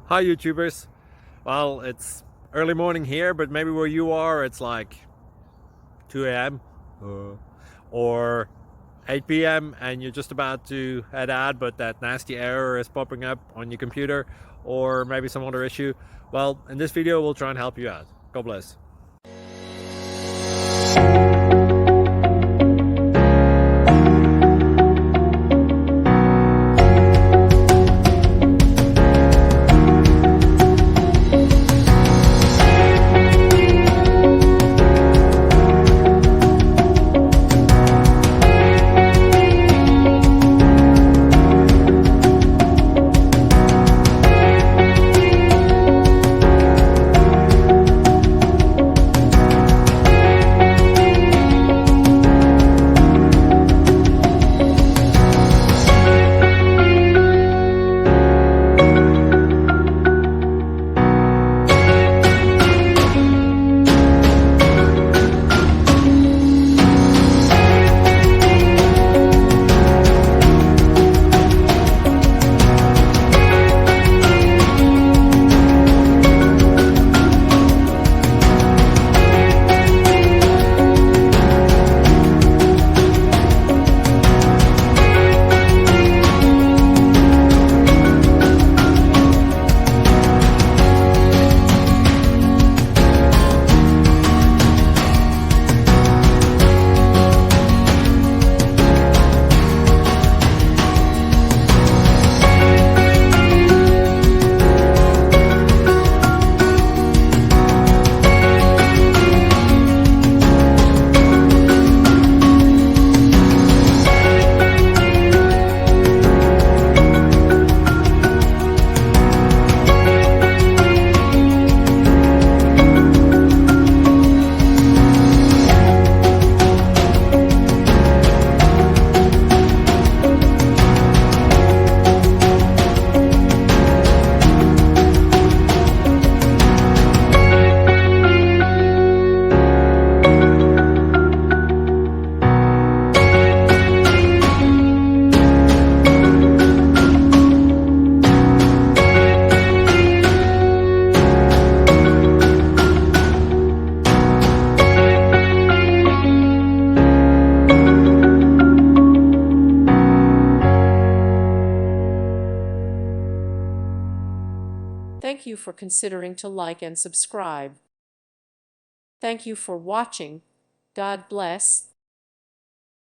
Hi YouTubers. Well, it's early morning here, but maybe where you are it's like 2 a.m. or 8 p.m. and you're just about to head out, but that nasty error is popping up on your computer, or maybe some other issue. Well, in this video we'll try and help you out. God bless. Thank you for considering to like and subscribe. Thank you for watching. God bless.